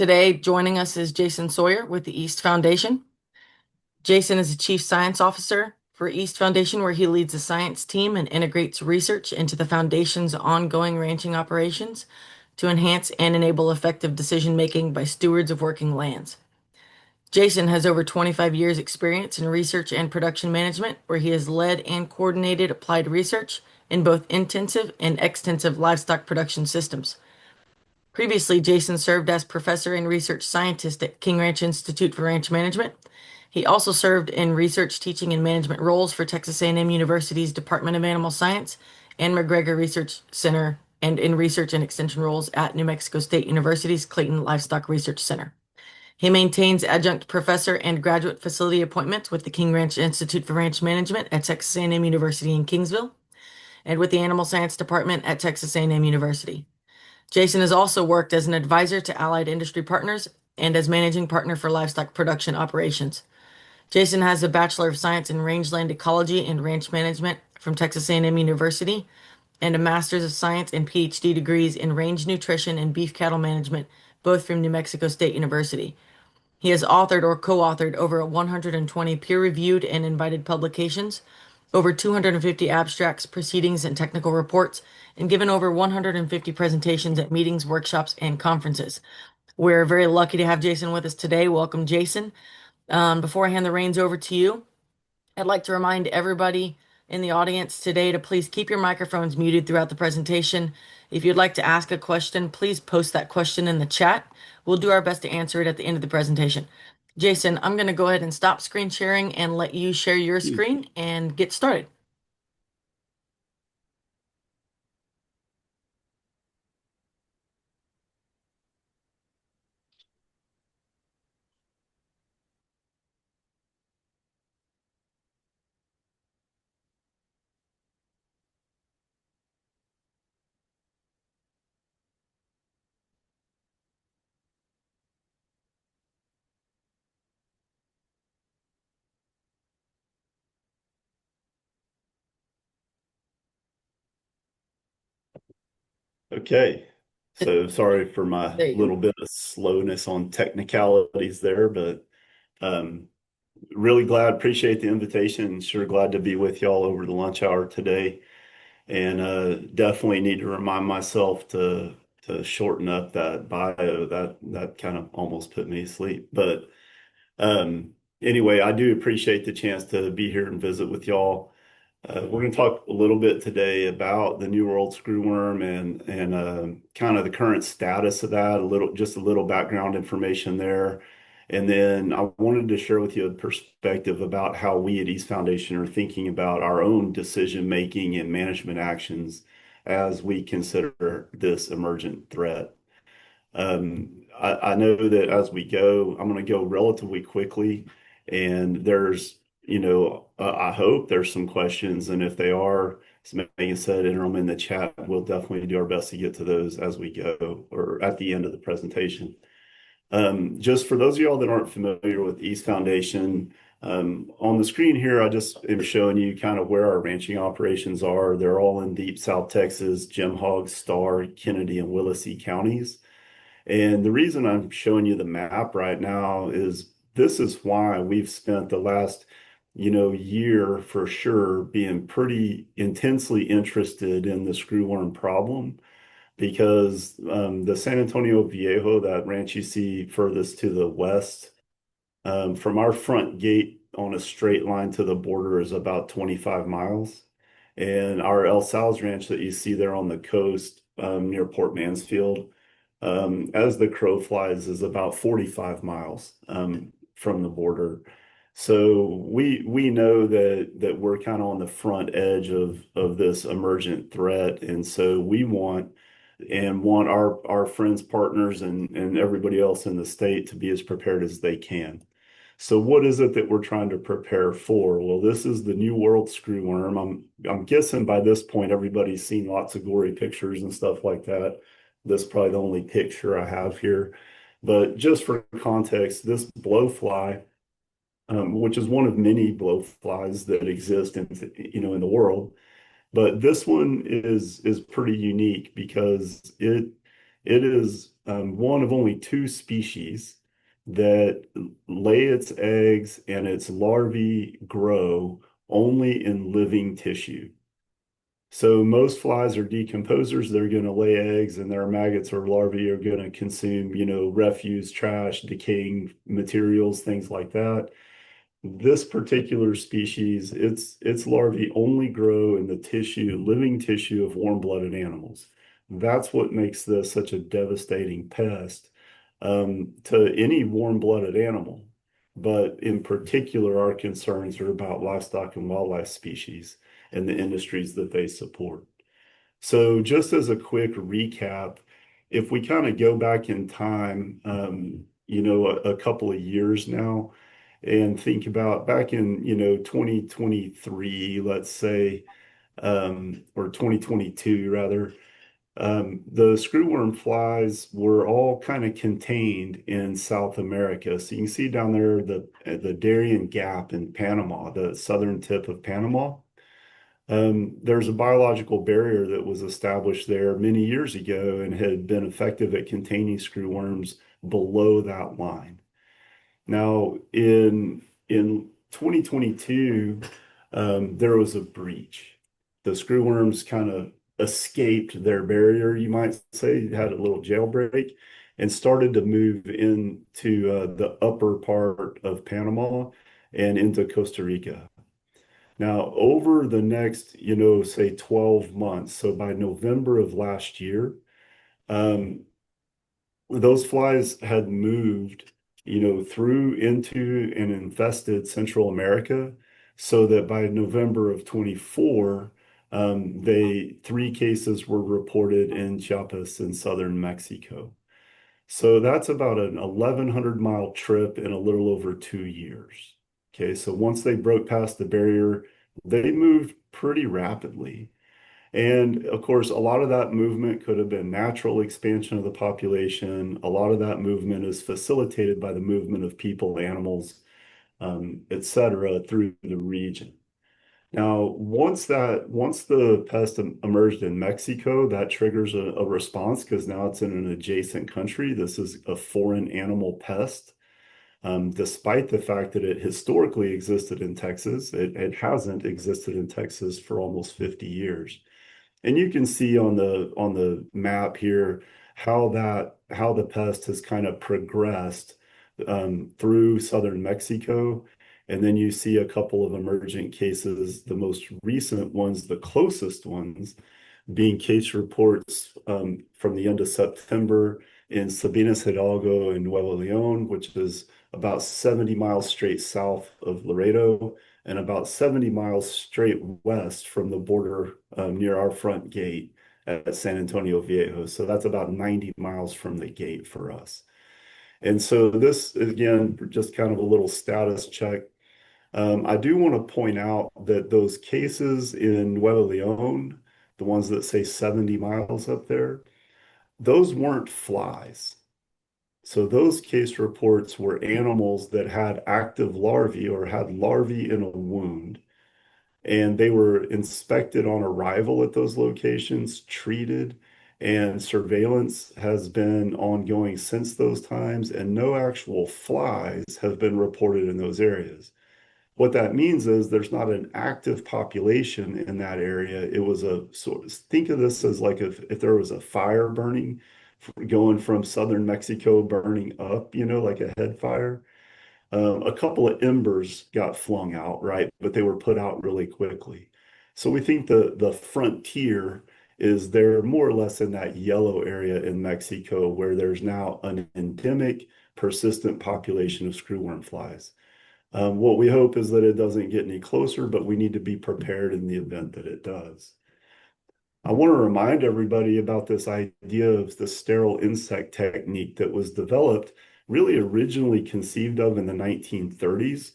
Today, joining us is Jason Sawyer with the East Foundation. Jason is the Chief Science Officer for East Foundation, where he leads the science team and integrates research into the foundation's ongoing ranching operations to enhance and enable effective decision-making by stewards of working lands. Jason has over 25 years' experience in research and production management, where he has led and coordinated applied research in both intensive and extensive livestock production systems. Previously, Jason served as professor and research scientist at King Ranch Institute for Ranch Management. He also served in research, teaching, and management roles for Texas A&M University's Department of Animal Science and McGregor Research Center, and in research and extension roles at New Mexico State University's Clayton Livestock Research Center. He maintains adjunct professor and graduate facility appointments with the King Ranch Institute for Ranch Management at Texas A&M University in Kingsville and with the Animal Science Department at Texas A&M University. Jason has also worked as an advisor to allied industry partners and as managing partner for livestock production operations. Jason has a Bachelor of Science in Rangeland Ecology and Ranch Management from Texas A&M University and a Master's of Science and PhD degrees in Range Nutrition and Beef Cattle Management, both from New Mexico State University. He has authored or co-authored over 120 peer-reviewed and invited publications, over 250 abstracts, proceedings, and technical reports, and given over 150 presentations at meetings, workshops, and conferences. We're very lucky to have Jason with us today. Welcome, Jason. Before I hand the reins over to you, I'd like to remind everybody in the audience today to please keep your microphones muted throughout the presentation. If you'd like to ask a question, please post that question in the chat. We'll do our best to answer it at the end of the presentation. Jason, I'm going to go ahead and stop screen sharing and let you share your screen and get started. Okay. So sorry for my There you go. little bit of slowness on technicalities there, but um, really glad, appreciate the invitation. Sure glad to be with y'all over the lunch hour today. And definitely need to remind myself to shorten up that bio. That kind of almost put me to sleep. But anyway, I do appreciate the chance to be here and visit with y'all. We're going to talk a little bit today about the New World screwworm and kind of the current status of that, just a little background information there. And then I wanted to share with you a perspective about how we at East Foundation are thinking about our own decision making and management actions as we consider this emergent threat. I know that as we go, I'm going to go relatively quickly, and I hope there's some questions, and if they are, as Megan said, enter them in the chat. We'll definitely do our best to get to those as we go or at the end of the presentation. Just for those of y'all that aren't familiar with East Foundation, on the screen here, I just am showing you kind of where our ranching operations are. They're all in deep South Texas, Jim Hogg, Starr, Kennedy, and Willacy counties. And the reason I'm showing you the map right now is this is why we've spent the last, year for sure being pretty intensely interested in the screwworm problem because the San Antonio Viejo, that ranch you see furthest to the west, from our front gate on a straight line to the border is about 25 miles. And our El Sal's ranch that you see there on the coast near Port Mansfield, as the crow flies, is about 45 miles from the border. So we know that we're kind of on the front edge of this emergent threat, and so we want our friends, partners, and everybody else in the state to be as prepared as they can. So what is it that we're trying to prepare for? Well, this is the New World screwworm. I'm guessing by this point everybody's seen lots of gory pictures and stuff like that. This is probably the only picture I have here. But just for context, this blowfly, which is one of many blowflies that exist in the world, but this one is pretty unique because It is one of only two species that lay its eggs and its larvae grow only in living tissue. So most flies are decomposers. They're going to lay eggs and their maggots or larvae are going to consume, refuse, trash, decaying materials, things like that. This particular species, its larvae only grow in the tissue, living tissue of warm-blooded animals. That's what makes this such a devastating pest to any warm-blooded animal. But in particular, our concerns are about livestock and wildlife species and the industries that they support. So, just as a quick recap, if we kind of go back in time, a couple of years now, and think about back in, 2023, let's say, or 2022 rather, the screwworm flies were all kind of contained in South America. So you can see down there the Darien Gap in Panama, the southern tip of Panama. There's a biological barrier that was established there many years ago and had been effective at containing screwworms below that line. Now, in 2022, there was a breach. The screwworms kind of escaped their barrier, you might say, had a little jailbreak, and started to move into the upper part of Panama and into Costa Rica. Now, over the next, say 12 months, so by November of last year, um, those flies had moved, through into and infested Central America, so that by November of 24, three cases were reported in Chiapas in southern Mexico. So that's about an 1,100-mile trip in a little over 2 years. Okay, so once they broke past the barrier, they moved pretty rapidly. And of course, a lot of that movement could have been natural expansion of the population. A lot of that movement is facilitated by the movement of people, animals, et cetera, through the region. Now, once the pest emerged in Mexico, that triggers a response because now it's in an adjacent country. This is a foreign animal pest. Despite the fact that it historically existed in Texas, it hasn't existed in Texas for almost 50 years. And you can see on the map here how the pest has kind of progressed through southern Mexico. And then you see a couple of emergent cases, the most recent ones, the closest ones, being case reports from the end of September in Sabinas Hidalgo in Nuevo León, which is about 70 miles straight south of Laredo and about 70 miles straight west from the border near our front gate at San Antonio Viejo. So that's about 90 miles from the gate for us. And so this, again, just kind of a little status check. I do want to point out that those cases in Nuevo León, the ones that say 70 miles up there, those weren't flies. So those case reports were animals that had active larvae or had larvae in a wound, and they were inspected on arrival at those locations, treated, and surveillance has been ongoing since those times, and no actual flies have been reported in those areas. What that means is there's not an active population in that area. It was a sort of think of this as like if there was a fire burning going from southern Mexico burning up, like a head fire. A couple of embers got flung out, right? But they were put out really quickly. So we think the frontier is there more or less in that yellow area in Mexico where there's now an endemic persistent population of screwworm flies. What we hope is that it doesn't get any closer, but we need to be prepared in the event that it does. I want to remind everybody about this idea of the sterile insect technique that was developed, really originally conceived of in the 1930s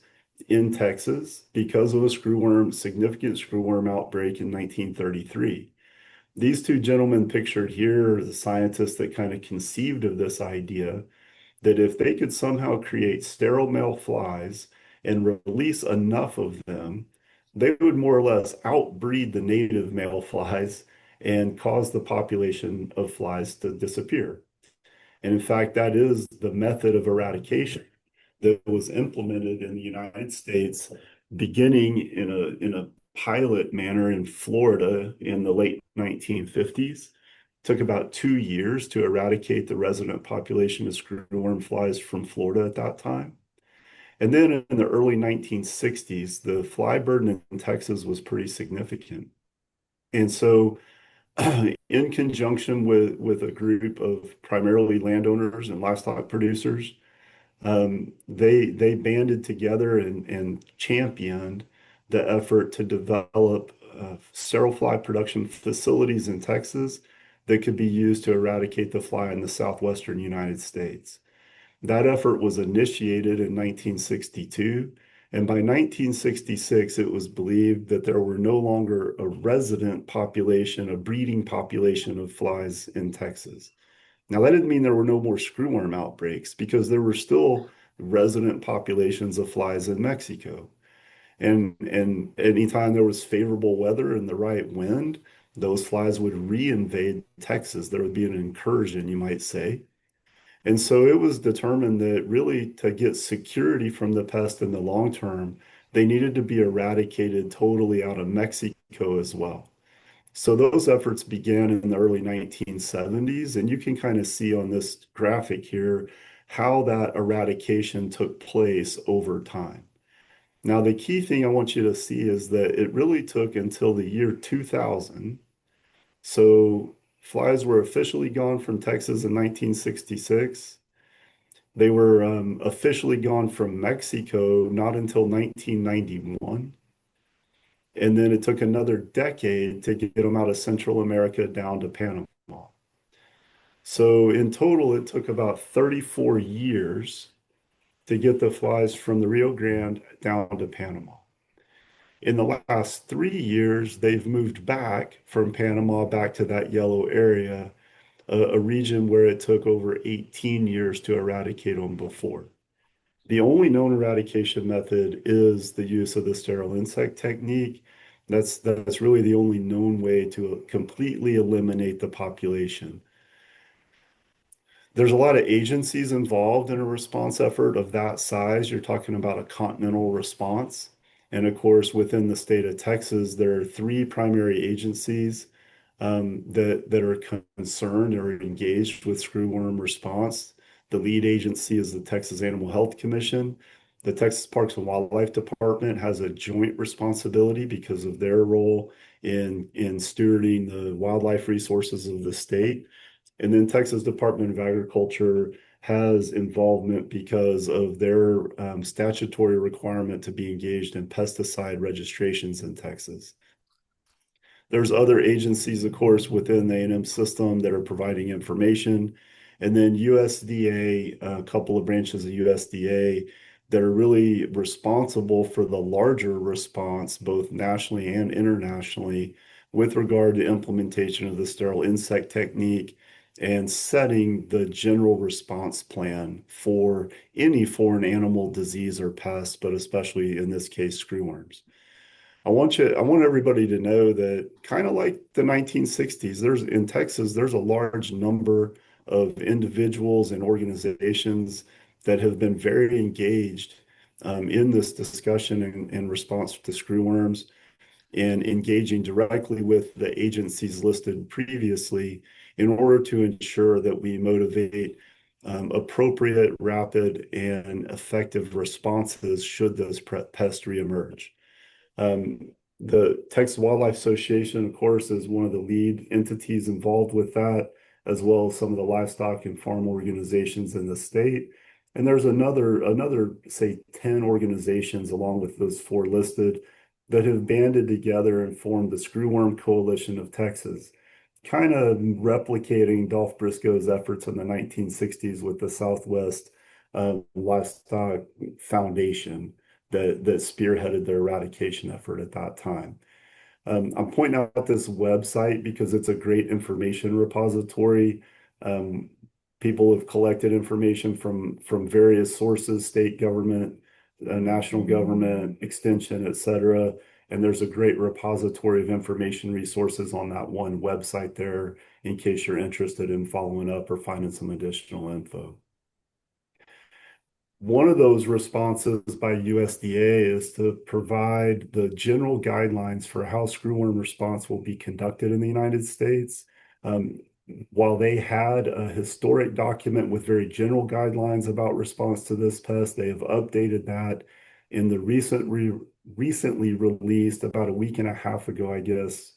in Texas because of a significant screwworm outbreak in 1933. These two gentlemen pictured here are the scientists that kind of conceived of this idea that if they could somehow create sterile male flies and release enough of them, they would more or less outbreed the native male flies and cause the population of flies to disappear. And in fact, that is the method of eradication that was implemented in the United States, beginning in a pilot manner in Florida in the late 1950s. Took about 2 years to eradicate the resident population of screwworm flies from Florida at that time. And then in the early 1960s, the fly burden in Texas was pretty significant. And so in conjunction with a group of primarily landowners and livestock producers, they banded together and championed the effort to develop sterile fly production facilities in Texas that could be used to eradicate the fly in the southwestern United States. That effort was initiated in 1962, and by 1966, it was believed that there were no longer a resident population, a breeding population of flies in Texas. Now, that didn't mean there were no more screwworm outbreaks because there were still resident populations of flies in Mexico. And anytime there was favorable weather and the right wind, those flies would reinvade Texas. There would be an incursion, you might say. And so it was determined that really to get security from the pest in the long term, they needed to be eradicated totally out of Mexico as well. So those efforts began in the early 1970s, and you can kind of see on this graphic here how that eradication took place over time. Now, the key thing I want you to see is that it really took until the year 2000. So flies were officially gone from Texas in 1966. They were officially gone from Mexico not until 1991. And then it took another decade to get them out of Central America down to Panama. So in total, it took about 34 years to get the flies from the Rio Grande down to Panama. In the last 3 years, they've moved back from Panama back to that yellow area, a region where it took over 18 years to eradicate them before. The only known eradication method is the use of the sterile insect technique. That's really the only known way to completely eliminate the population. There's a lot of agencies involved in a response effort of that size. You're talking about a continental response. And of course, within the state of Texas, there are three primary agencies that are concerned or engaged with screwworm response. The lead agency is the Texas Animal Health Commission. The Texas Parks and Wildlife Department has a joint responsibility because of their role in stewarding the wildlife resources of the state. And then Texas Department of Agriculture has involvement because of their statutory requirement to be engaged in pesticide registrations in Texas. There's other agencies, of course, within the A&M system that are providing information. And then USDA, a couple of branches of USDA that are really responsible for the larger response, both nationally and internationally, with regard to implementation of the sterile insect technique and setting the general response plan for any foreign animal disease or pest, but especially in this case, screwworms. I want everybody to know that kind of like the 1960s, there's in Texas, there's a large number of individuals and organizations that have been very engaged in this discussion in response to screwworms and engaging directly with the agencies listed previously in order to ensure that we motivate appropriate, rapid, and effective responses should those pests reemerge. The Texas Wildlife Association, of course, is one of the lead entities involved with that, as well as some of the livestock and farm organizations in the state. And there's another, say, 10 organizations along with those four listed that have banded together and formed the Screwworm Coalition of Texas, kind of replicating Dolph Briscoe's efforts in the 1960s with the Southwest Livestock Foundation that spearheaded their eradication effort at that time. I'm pointing out this website because it's a great information repository. People have collected information from various sources, state government, national government, extension, et cetera. And there's a great repository of information resources on that one website there in case you're interested in following up or finding some additional info. One of those responses by USDA is to provide the general guidelines for how screwworm response will be conducted in the United States. Um, while they had a historic document with very general guidelines about response to this pest, they have updated that in the recently released about a week and a half ago, I guess,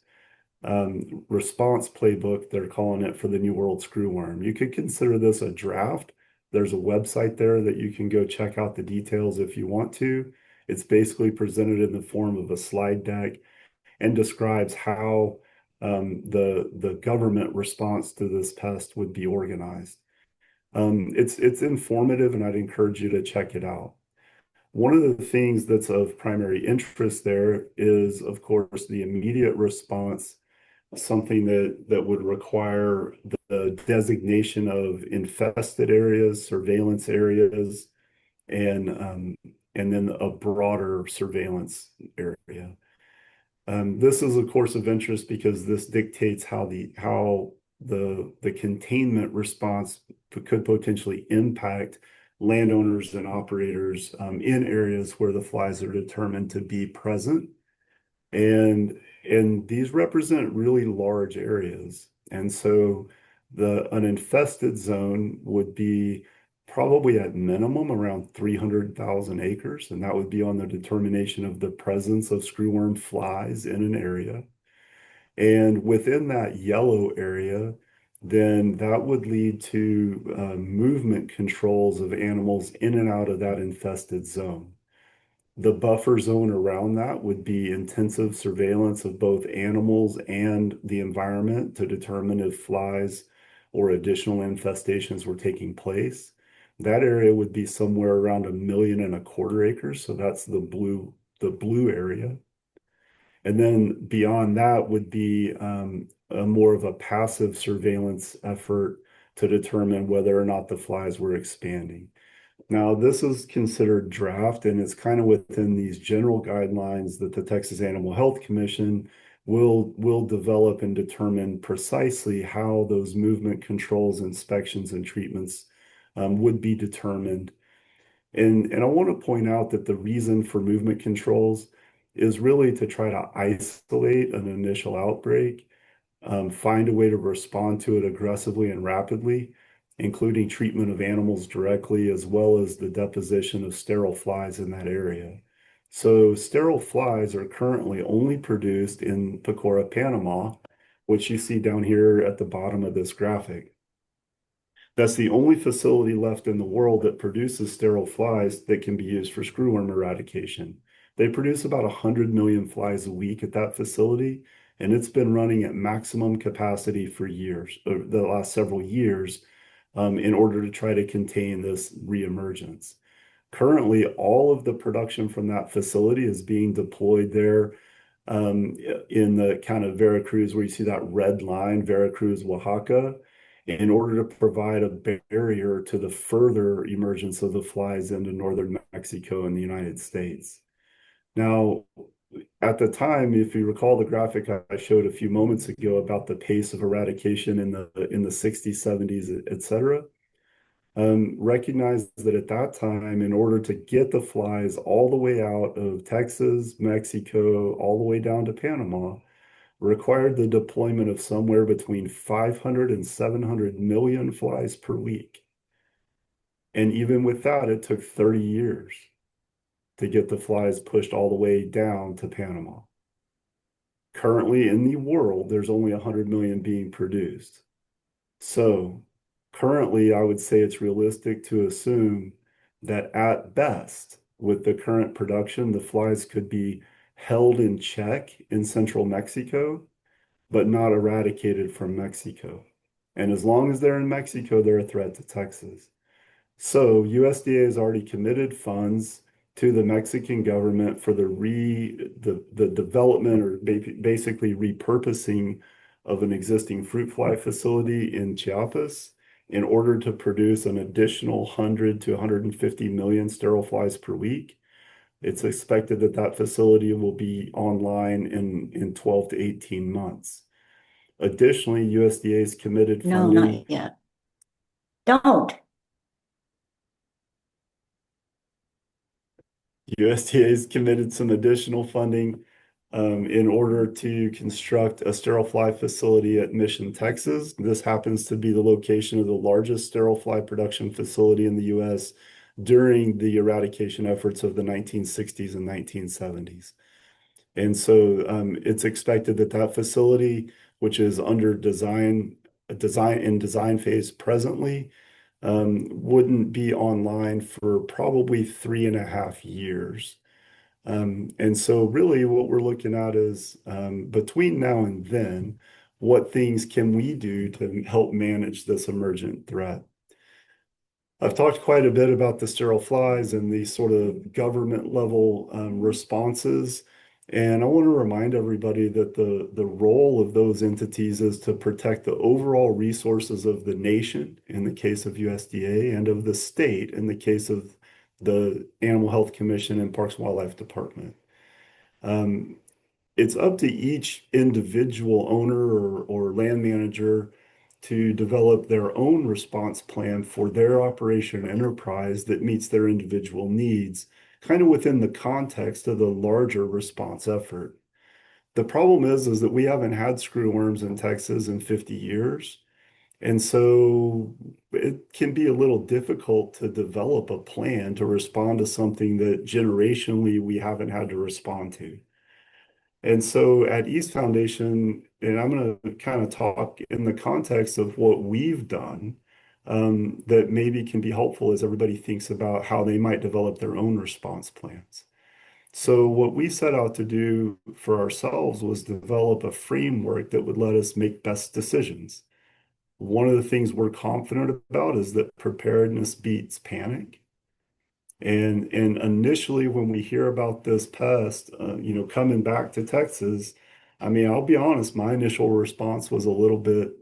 response playbook, they're calling it, for the New World Screwworm. You could consider this a draft. There's a website there that you can go check out the details if you want to. It's basically presented in the form of a slide deck and describes how the government response to this pest would be organized. It's informative, and I'd encourage you to check it out. One of the things that's of primary interest there is, of course, the immediate response, something that would require the designation of infested areas, surveillance areas, and and then a broader surveillance area. This is, of course, of interest because this dictates how the containment response could potentially impact landowners and operators in areas where the flies are determined to be present. And these represent really large areas. And so an infested zone would be probably at minimum around 300,000 acres, and that would be on the determination of the presence of screwworm flies in an area. And within that yellow area, then that would lead to movement controls of animals in and out of that infested zone. The buffer zone around that would be intensive surveillance of both animals and the environment to determine if flies or additional infestations were taking place. That area would be somewhere around 1.25 million acres. So that's the blue area. And then beyond that would be a more of a passive surveillance effort to determine whether or not the flies were expanding. Now, this is considered draft, and it's kind of within these general guidelines that the Texas Animal Health Commission will develop and determine precisely how those movement controls, inspections, and treatments would be determined. And I want to point out that the reason for movement controls is really to try to isolate an initial outbreak, find a way to respond to it aggressively and rapidly, including treatment of animals directly, as well as the deposition of sterile flies in that area. So sterile flies are currently only produced in Pecora, Panama, which you see down here at the bottom of this graphic. That's the only facility left in the world that produces sterile flies that can be used for screwworm eradication. They produce about 100 million flies a week at that facility, and it's been running at maximum capacity for years, or the last several years, in order to try to contain this reemergence. Currently, all of the production from that facility is being deployed there in the kind of Veracruz, where you see that red line, Veracruz, Oaxaca, in order to provide a barrier to the further emergence of the flies into northern Mexico and the United States. Now, at the time, if you recall the graphic I showed a few moments ago about the pace of eradication in the 60s, 70s, et cetera, recognize that at that time, in order to get the flies all the way out of Texas, Mexico, all the way down to Panama, required the deployment of somewhere between 500 and 700 million flies per week. And even with that, it took 30 years to get the flies pushed all the way down to Panama. Currently in the world, there's only 100 million being produced. So currently, I would say it's realistic to assume that at best, with the current production, the flies could be held in check in central Mexico, but not eradicated from Mexico. And as long as they're in Mexico, they're a threat to Texas. So USDA has already committed funds to the Mexican government for the development, or basically repurposing of an existing fruit fly facility in Chiapas in order to produce an additional 100 to 150 million sterile flies per week. It's expected that that facility will be online in 12 to 18 months. Additionally, USDA's committed No, funding. not yet. Don't. USDA has committed some additional funding in order to construct a sterile fly facility at Mission, Texas. This happens to be the location of the largest sterile fly production facility in the U.S. during the eradication efforts of the 1960s and 1970s. And so it's expected that that facility, which is under design phase presently, wouldn't be online for probably 3.5 years. And so really what we're looking at is between now and then, what things can we do to help manage this emergent threat? I've talked quite a bit about the sterile flies and these sort of government level responses. And I want to remind everybody that the role of those entities is to protect the overall resources of the nation in the case of USDA and of the state in the case of the Animal Health Commission and Parks and Wildlife Department. Um, it's up to each individual owner or land manager to develop their own response plan for their operation enterprise that meets their individual needs, kind of within the context of the larger response effort. The problem is that we haven't had screwworms in Texas in 50 years. And so it can be a little difficult to develop a plan to respond to something that generationally we haven't had to respond to. And so at East Foundation, and I'm going to kind of talk in the context of what we've done that maybe can be helpful as everybody thinks about how they might develop their own response plans. So what we set out to do for ourselves was develop a framework that would let us make best decisions. One of the things we're confident about is that preparedness beats panic. And initially, when we hear about this pest, coming back to Texas, I mean, I'll be honest, my initial response was a little bit,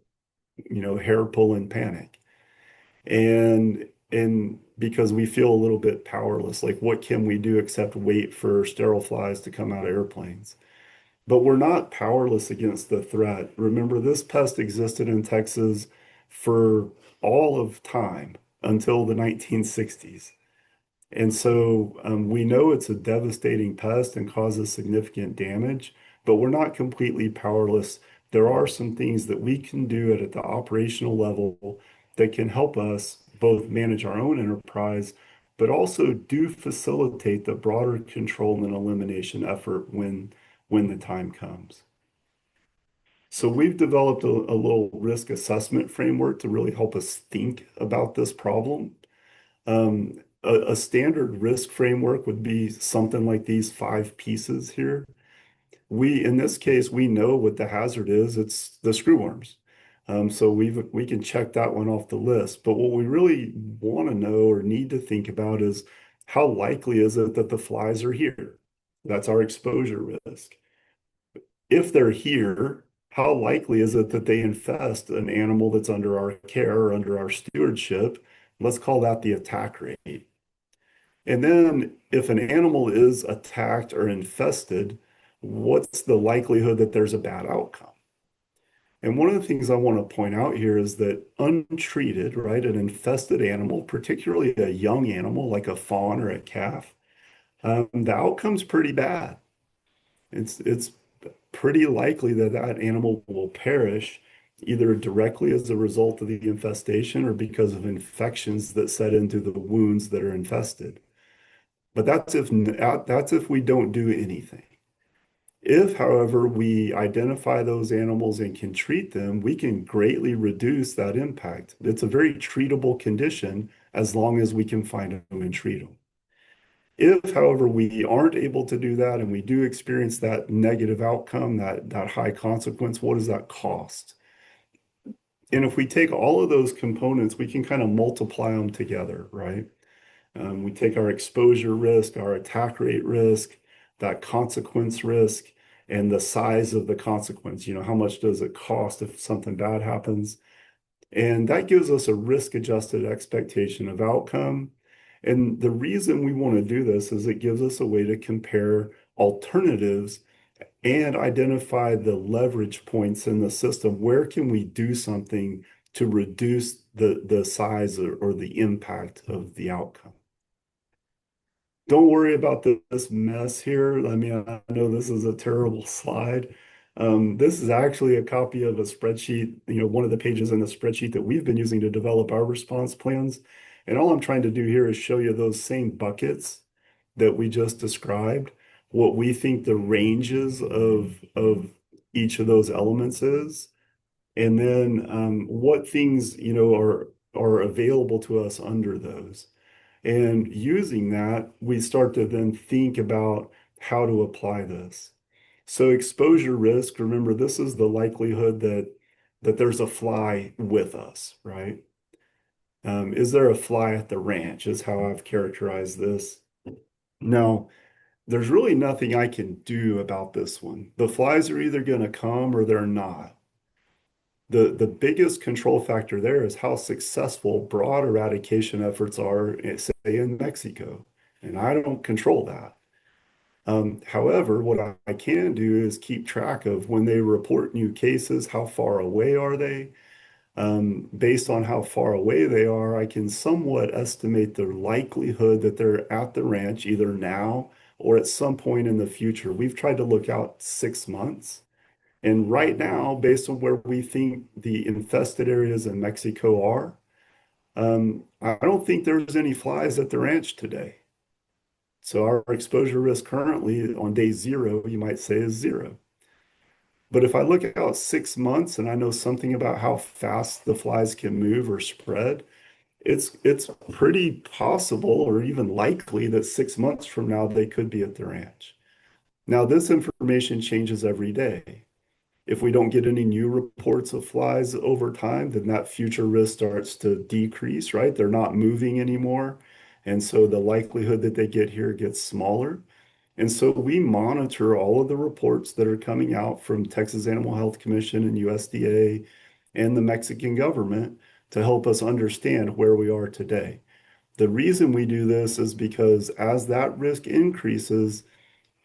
hair pulling panic. And because we feel a little bit powerless, like what can we do except wait for sterile flies to come out of airplanes? But we're not powerless against the threat. Remember, this pest existed in Texas for all of time until the 1960s. And so we know it's a devastating pest and causes significant damage, but we're not completely powerless. There are some things that we can do at the operational level that can help us both manage our own enterprise, but also do facilitate the broader control and elimination effort when the time comes. So we've developed a little risk assessment framework to really help us think about this problem. A standard risk framework would be something like these 5 pieces here. In this case, we know what the hazard is. It's the screwworms. So we can check that one off the list. But what we really want to know or need to think about is how likely is it that the flies are here? That's our exposure risk. If they're here, how likely is it that they infest an animal that's under our care or under our stewardship? Let's call that the attack rate. And then if an animal is attacked or infested, what's the likelihood that there's a bad outcome? And one of the things I want to point out here is that untreated, right, an infested animal, particularly a young animal like a fawn or a calf, the outcome's pretty bad. It's pretty likely that that animal will perish either directly as a result of the infestation or because of infections that set into the wounds that are infested. But that's if we don't do anything. If, however, we identify those animals and can treat them, we can greatly reduce that impact. It's a very treatable condition as long as we can find them and treat them. If, however, we aren't able to do that and we do experience that negative outcome, that high consequence, what does that cost? And if we take all of those components, we can kind of multiply them together, right? We take our exposure risk, our attack rate risk, that consequence risk, and the size of the consequence. How much does it cost if something bad happens? And that gives us a risk-adjusted expectation of outcome. And the reason we want to do this is it gives us a way to compare alternatives and identify the leverage points in the system. Where can we do something to reduce the size or the impact of the outcome? Don't worry about this mess here. I mean, I know this is a terrible slide. This is actually a copy of a spreadsheet, one of the pages in the spreadsheet that we've been using to develop our response plans. And all I'm trying to do here is show you those same buckets that we just described, what we think the ranges of each of those elements is, and then what things, are available to us under those. And using that, we start to then think about how to apply this. So exposure risk, remember, this is the likelihood that there's a fly with us, right? Is there a fly at the ranch, is how I've characterized this. No, there's really nothing I can do about this one. The flies are either going to come or they're not. The biggest control factor there is how successful broad eradication efforts are, say, in Mexico. And I don't control that. However, what I can do is keep track of when they report new cases, how far away are they? Based on how far away they are, I can somewhat estimate the likelihood that they're at the ranch either now or at some point in the future. We've tried to look out 6 months. And right now, based on where we think the infested areas in Mexico are, I don't think there's any flies at the ranch today. So our exposure risk currently on day zero, you might say, is zero. But if I look out 6 months and I know something about how fast the flies can move or spread, it's pretty possible or even likely that 6 months from now they could be at the ranch. Now, this information changes every day. If we don't get any new reports of flies over time, then that future risk starts to decrease, right? They're not moving anymore. And so the likelihood that they get here gets smaller. And so we monitor all of the reports that are coming out from Texas Animal Health Commission and USDA and the Mexican government to help us understand where we are today. The reason we do this is because as that risk increases,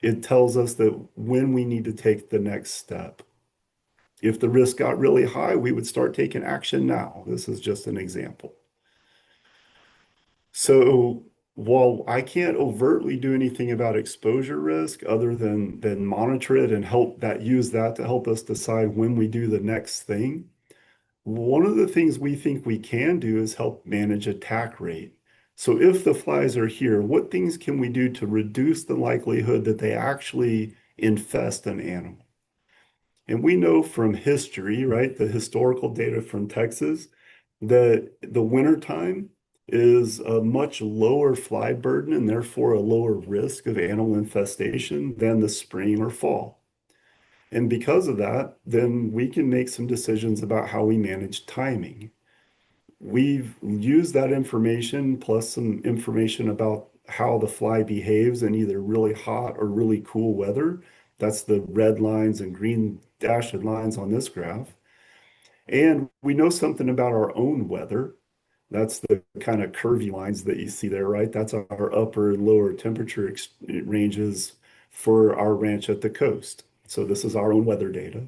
it tells us that when we need to take the next step. If the risk got really high, we would start taking action now. This is just an example. So while I can't overtly do anything about exposure risk other than monitor it and use that to help us decide when we do the next thing, one of the things we think we can do is help manage attack rate. So if the flies are here, what things can we do to reduce the likelihood that they actually infest an animal? And we know from history, right, the historical data from Texas, that the wintertime is a much lower fly burden and therefore a lower risk of animal infestation than the spring or fall. And because of that, then we can make some decisions about how we manage timing. We've used that information plus some information about how the fly behaves in either really hot or really cool weather. That's the red lines and green dashed lines on this graph. And we know something about our own weather. That's the kind of curvy lines that you see there, right? That's our upper and lower temperature ranges for our ranch at the coast. So this is our own weather data.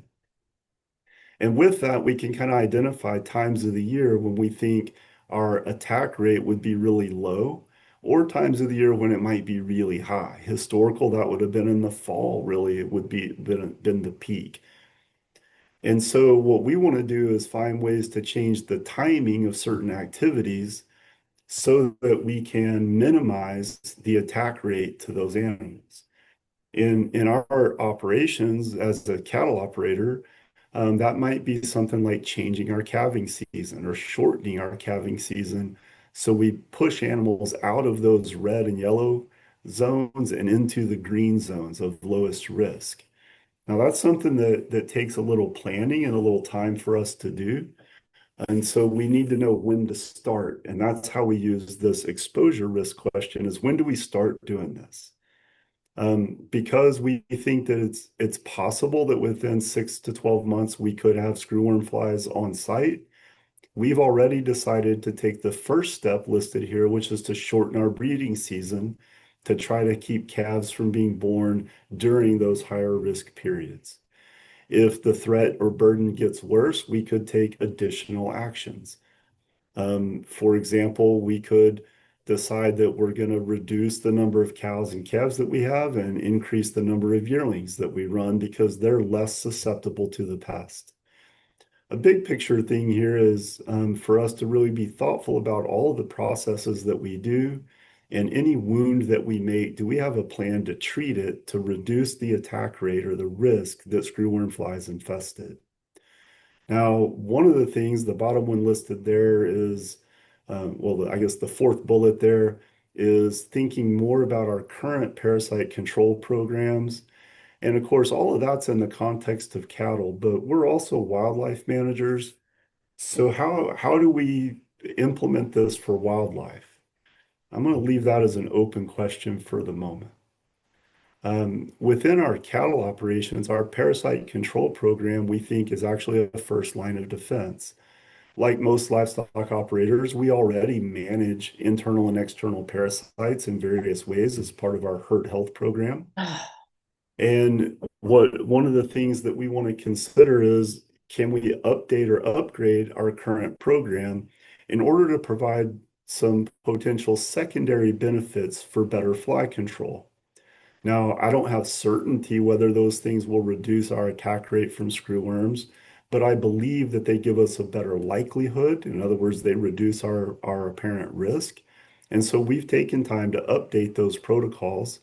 And with that, we can kind of identify times of the year when we think our attack rate would be really low, or times of the year when it might be really high. Historical, that would have been in the fall, really, it would been the peak. And so what we want to do is find ways to change the timing of certain activities so that we can minimize the attack rate to those animals. In our operations as a cattle operator, that might be something like changing our calving season or shortening our calving season. So we push animals out of those red and yellow zones and into the green zones of lowest risk. Now that's something that takes a little planning and a little time for us to do. And so we need to know when to start. And that's how we use this exposure risk question is when do we start doing this? Because we think that it's possible that within 6 to 12 months we could have screwworm flies on site. we've already decided to take the first step listed here, which is to shorten our breeding season to try to keep calves from being born during those higher risk periods. If the threat or burden gets worse, we could take additional actions. For example, we could decide that we're going to reduce the number of cows and calves that we have and increase the number of yearlings that we run because they're less susceptible to the pest. A big picture thing here is for us to really be thoughtful about all of the processes that we do and any wound that we make. Do we have a plan to treat it to reduce the attack rate or the risk that screwworm flies infest it? Now, one of the things, the bottom one listed there is, well, I guess the fourth bullet there is thinking more about our current parasite control programs. And of course, all of that's in the context of cattle, but we're also wildlife managers. So how do we implement this for wildlife? I'm going to leave that as an open question for the moment. Within our cattle operations, our parasite control program, we think is actually a first line of defense. Like most livestock operators, we already manage internal and external parasites in various ways as part of our herd health program. And one of the things that we want to consider is can we update or upgrade our current program in order to provide some potential secondary benefits for better fly control? Now, I don't have certainty whether those things will reduce our attack rate from screwworms, but I believe that they give us a better likelihood. In other words, they reduce our apparent risk. And so we've taken time to update those protocols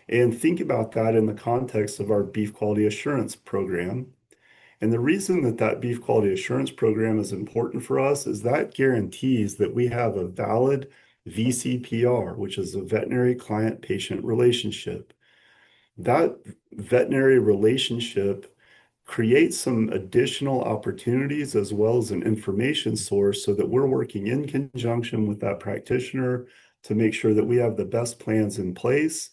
and think about that in the context of our beef quality assurance program. And the reason that that beef quality assurance program is important for us is that guarantees that we have a valid VCPR, which is a veterinary client patient relationship. That veterinary relationship creates some additional opportunities as well as an information source so that we're working in conjunction with that practitioner to make sure that we have the best plans in place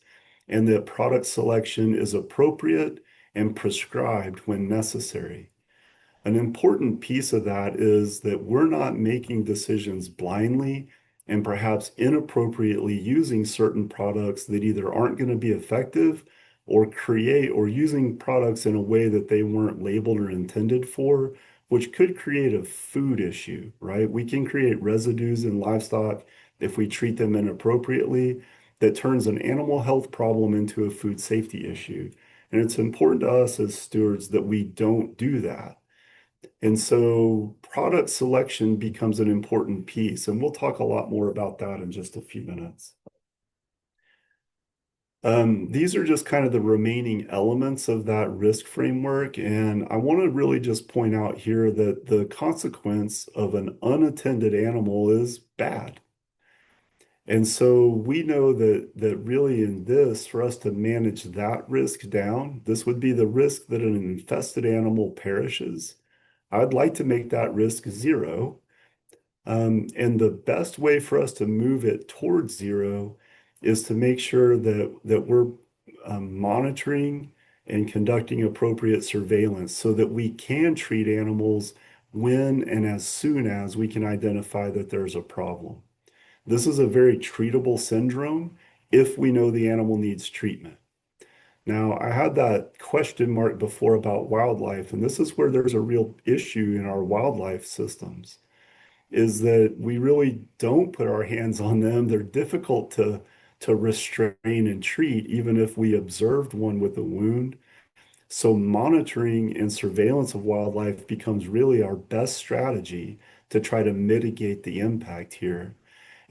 and that product selection is appropriate and prescribed when necessary. An important piece of that is that we're not making decisions blindly and perhaps inappropriately using certain products that either aren't going to be effective or using products in a way that they weren't labeled or intended for, which could create a food issue, right? We can create residues in livestock if we treat them inappropriately that turns an animal health problem into a food safety issue. And it's important to us as stewards that we don't do that. And so product selection becomes an important piece, and we'll talk a lot more about that in just a few minutes. These are just kind of the remaining elements of that risk framework, and I want to really just point out here that the consequence of an unattended animal is bad. And so we know that really in this, for us to manage that risk down, this would be the risk that an infested animal perishes. I'd like to make that risk zero. And the best way for us to move it towards zero is to make sure that we're monitoring and conducting appropriate surveillance so that we can treat animals when and as soon as we can identify that there's a problem. This is a very treatable syndrome if we know the animal needs treatment. Now, I had that question mark before about wildlife, and this is where there's a real issue in our wildlife systems, is that we really don't put our hands on them. They're difficult to restrain and treat, even if we observed one with a wound. So monitoring and surveillance of wildlife becomes really our best strategy to try to mitigate the impact here.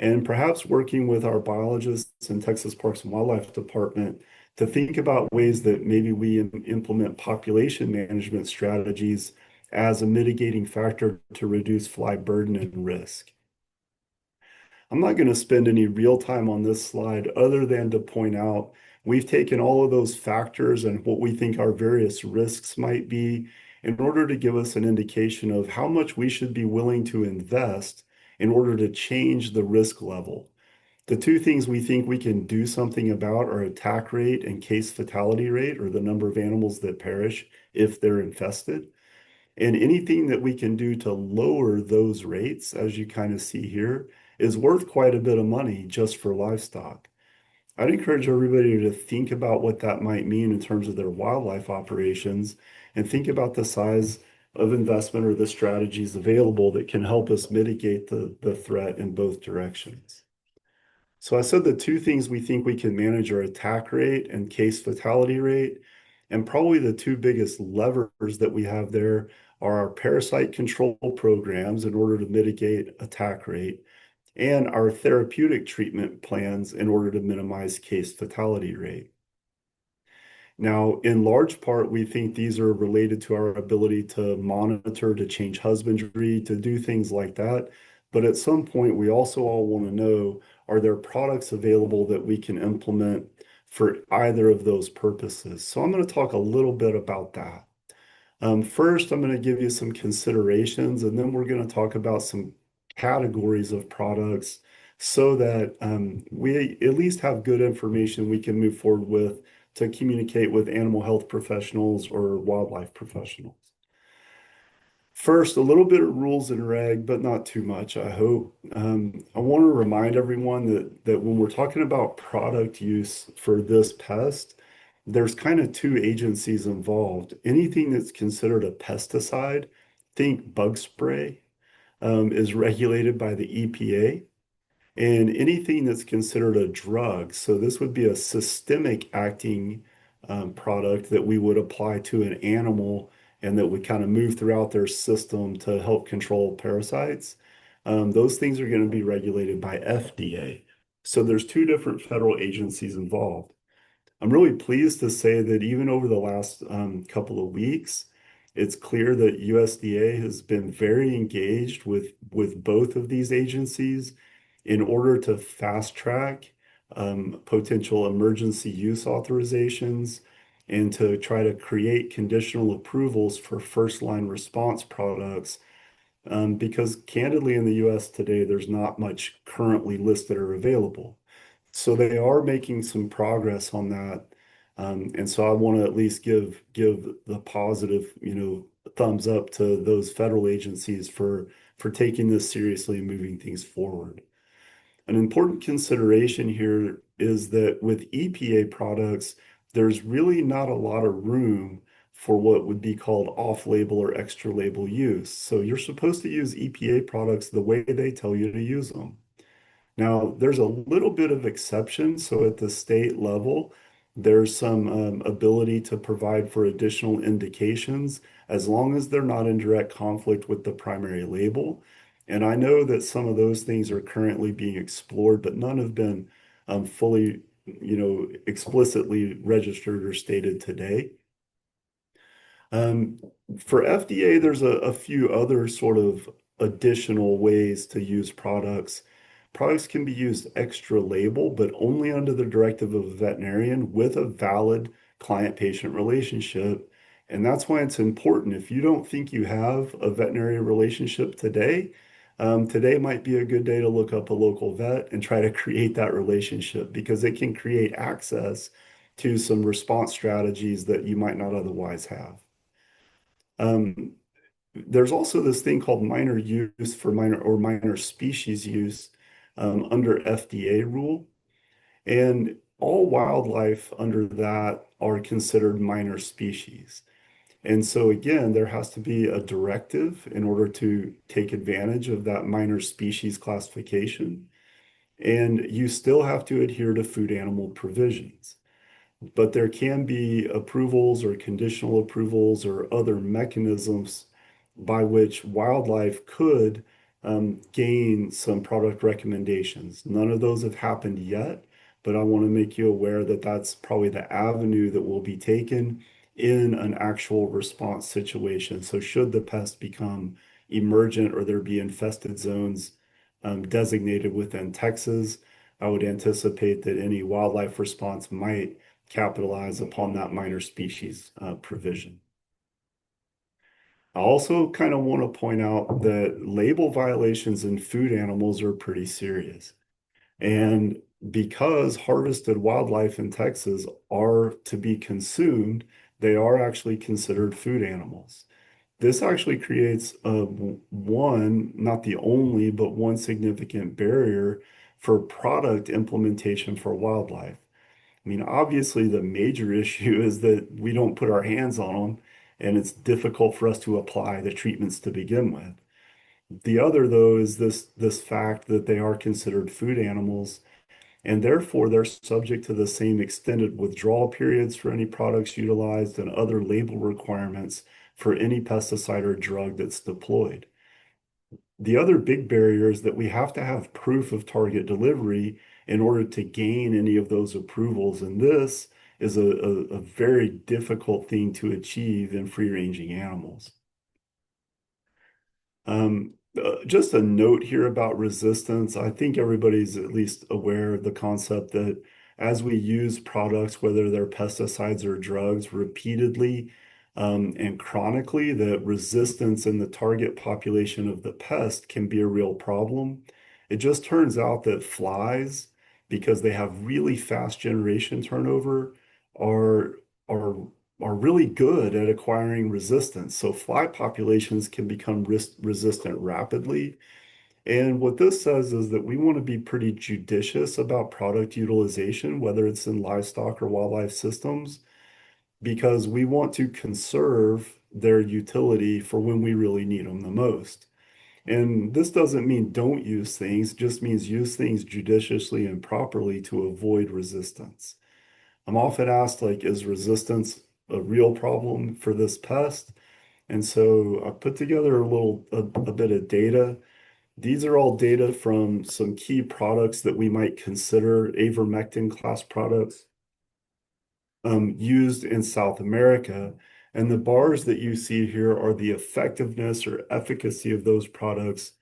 And perhaps working with our biologists in Texas Parks and Wildlife Department to think about ways that maybe we implement population management strategies as a mitigating factor to reduce fly burden and risk. I'm not going to spend any real time on this slide other than to point out we've taken all of those factors and what we think our various risks might be in order to give us an indication of how much we should be willing to invest in order to change the risk level. The two things we think we can do something about are attack rate and case fatality rate, or the number of animals that perish if they're infested. And anything that we can do to lower those rates, as you kind of see here, is worth quite a bit of money just for livestock. I'd encourage everybody to think about what that might mean in terms of their wildlife operations and think about the size of investment or the strategies available that can help us mitigate the threat in both directions. So I said the two things we think we can manage are attack rate and case fatality rate. And probably the two biggest levers that we have there are our parasite control programs in order to mitigate attack rate and our therapeutic treatment plans in order to minimize case fatality rate. Now, in large part, we think these are related to our ability to monitor, to change husbandry, to do things like that. But at some point, we also all want to know, are there products available that we can implement for either of those purposes? So I'm going to talk a little bit about that. First, I'm going to give you some considerations, and then we're going to talk about some categories of products so that we at least have good information we can move forward with to communicate with animal health professionals or wildlife professionals. First, a little bit of rules and reg, but not too much, I hope. I want to remind everyone that when we're talking about product use for this pest, there's kind of two agencies involved. Anything that's considered a pesticide, think bug spray, is regulated by the EPA. And anything that's considered a drug, so this would be a systemic acting product that we would apply to an animal and that would kind of move throughout their system to help control parasites. Those things are going to be regulated by FDA. So there's two different federal agencies involved. I'm really pleased to say that even over the last couple of weeks, it's clear that USDA has been very engaged with both of these agencies in order to fast track potential emergency use authorizations and to try to create conditional approvals for first line response products. Because candidly, in the US today, there's not much currently listed or available. So they are making some progress on that. And so I want to at least give the positive, thumbs up to those federal agencies for taking this seriously and moving things forward. An important consideration here is that with EPA products, there's really not a lot of room for what would be called off-label or extra-label use. So you're supposed to use EPA products the way they tell you to use them. Now, there's a little bit of exception. So at the state level, there's some ability to provide for additional indications as long as they're not in direct conflict with the primary label. And I know that some of those things are currently being explored, but none have been fully, explicitly registered or stated today. Um, for FDA, there's a few other sort of additional ways to use products. Products can be used extra label, but only under the directive of a veterinarian with a valid client-patient relationship. And that's why it's important. If you don't think you have a veterinary relationship today, today might be a good day to look up a local vet and try to create that relationship because it can create access to some response strategies that you might not otherwise have. Um, there's also this thing called minor use for minor species use under FDA rule. And all wildlife under that are considered minor species. And so again, there has to be a directive in order to take advantage of that minor species classification. And you still have to adhere to food animal provisions. But there can be approvals or conditional approvals or other mechanisms by which wildlife could gain some product recommendations. None of those have happened yet, but I want to make you aware that that's probably the avenue that will be taken in an actual response situation. So should the pest become emergent or there be infested zones designated within Texas, I would anticipate that any wildlife response might capitalize upon that minor species provision. I also kind of want to point out that label violations in food animals are pretty serious. And because harvested wildlife in Texas are to be consumed, they are actually considered food animals. This actually creates one, not the only, but one significant barrier for product implementation for wildlife. I mean, obviously, the major issue is that we don't put our hands on them, and it's difficult for us to apply the treatments to begin with. The other, though, is this fact that they are considered food animals, and therefore they're subject to the same extended withdrawal periods for any products utilized and other label requirements for any pesticide or drug that's deployed. The other big barrier is that we have to have proof of target delivery in order to gain any of those approvals. And this is a very difficult thing to achieve in free-ranging animals. Just a note here about resistance. I think everybody's at least aware of the concept that as we use products, whether they're pesticides or drugs, repeatedly and chronically, that resistance in the target population of the pest can be a real problem. It just turns out that flies, because they have really fast generation turnover, are are are really good at acquiring resistance. So fly populations can become resistant rapidly. And what this says is that we want to be pretty judicious about product utilization, whether it's in livestock or wildlife systems, because we want to conserve their utility for when we really need them the most. And this doesn't mean don't use things, it just means use things judiciously and properly to avoid resistance. I'm often asked, like, is resistance a real problem for this pest? And so I put together a bit of data. These are all data from some key products that we might consider avermectin class products used in South America. And the bars that you see here are the effectiveness or efficacy of those products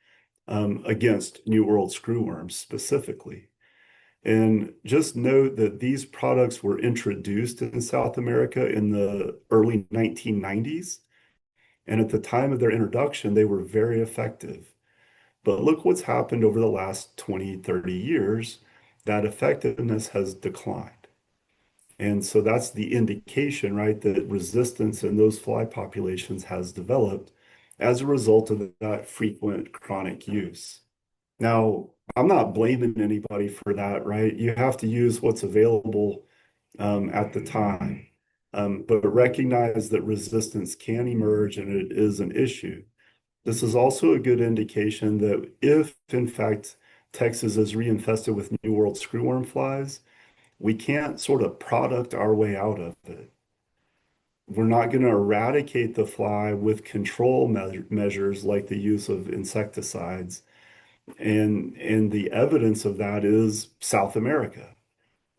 against New World screwworms specifically. And just note that these products were introduced in South America in the early 1990s. And at the time of their introduction, they were very effective. But look what's happened over the last 20, 30 years. That effectiveness has declined. And so that's the indication, right, that resistance in those fly populations has developed as a result of that frequent chronic use. Now, I'm not blaming anybody for that, right? You have to use what's available at the time, but recognize that resistance can emerge and it is an issue. This is also a good indication that if, in fact, Texas is reinfested with New World screwworm flies, we can't sort of product our way out of it. We're not going to eradicate the fly with control measures like the use of insecticides. And the evidence of that is South America.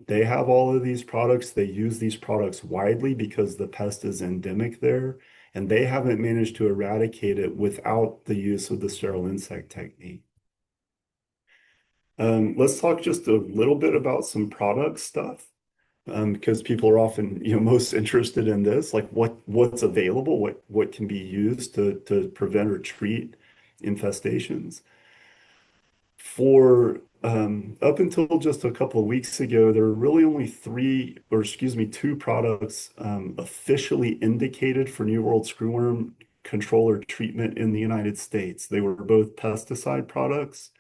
They have all of these products. They use these products widely because the pest is endemic there, and they haven't managed to eradicate it without the use of the sterile insect technique. Let's talk just a little bit about some product stuff, because people are often, most interested in this, like what's available, what can be used to prevent or treat infestations. For up until just a couple of weeks ago, there were really only three, or excuse me, two products officially indicated for New World screwworm control or treatment in the United States. They were both pesticide products,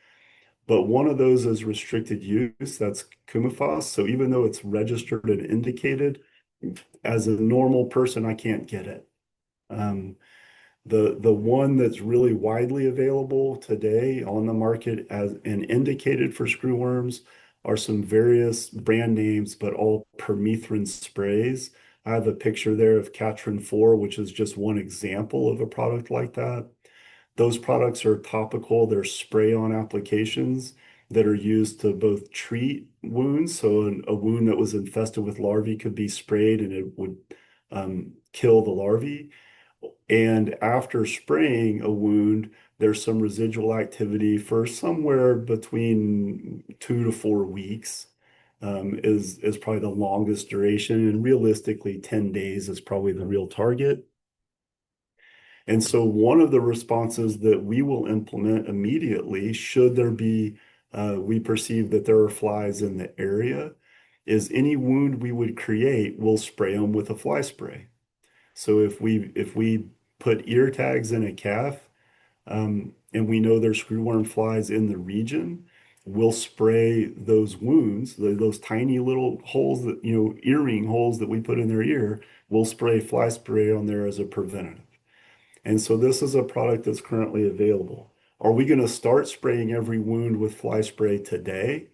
but one of those is restricted use. That's Coumaphos. So even though it's registered and indicated, as a normal person, I can't get it. The one that's really widely available today on the market as and indicated for screwworms are some various brand names, but all permethrin sprays. I have a picture there of Catrin 4, which is just one example of a product like that. Those products are topical, they're spray-on applications that are used to both treat wounds. So a wound that was infested with larvae could be sprayed and it would kill the larvae. And after spraying a wound, there's some residual activity for somewhere between 2 to 4 weeks, is probably the longest duration. And realistically, 10 days is probably the real target. And so one of the responses that we will implement immediately, should there be, we perceive that there are flies in the area, is any wound we would create, we'll spray them with a fly spray. So if we put ear tags in a calf, and we know there's screwworm flies in the region, we'll spray those wounds, those tiny little holes that, earring holes that we put in their ear, we'll spray fly spray on there as a preventative. And so this is a product that's currently available. Are we going to start spraying every wound with fly spray today?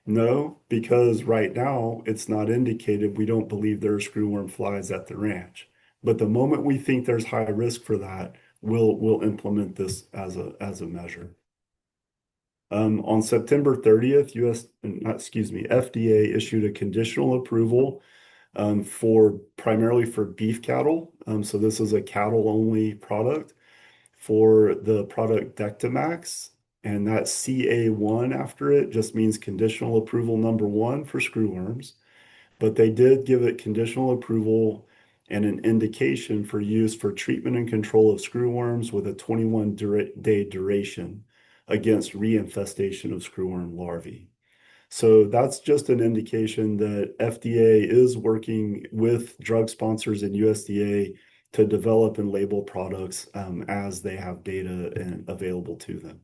No, because right now it's not indicated. We don't believe there are screwworm flies at the ranch. But the moment we think there's high risk for that, we'll implement this as a measure. On September 30th, FDA issued a conditional approval for primarily for beef cattle. So this is a cattle only product for the product Dectamax, and that CA1 after it just means conditional approval number one for screwworms. But they did give it conditional approval and an indication for use for treatment and control of screwworms with a 21-day duration against reinfestation of screwworm larvae. So that's just an indication that FDA is working with drug sponsors and USDA to develop and label products as they have data available to them.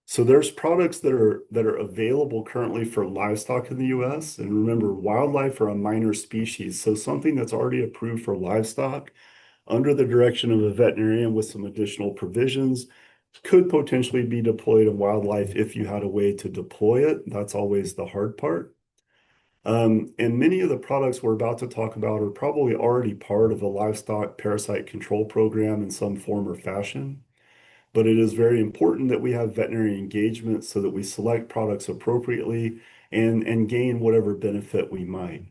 So there's products that are available currently for livestock in the US. And remember, wildlife are a minor species. So something that's already approved for livestock under the direction of a veterinarian with some additional provisions could potentially be deployed in wildlife if you had a way to deploy it. That's always the hard part. And many of the products we're about to talk about are probably already part of a livestock parasite control program in some form or fashion. But it is very important that we have veterinary engagement so that we select products appropriately and gain whatever benefit we might.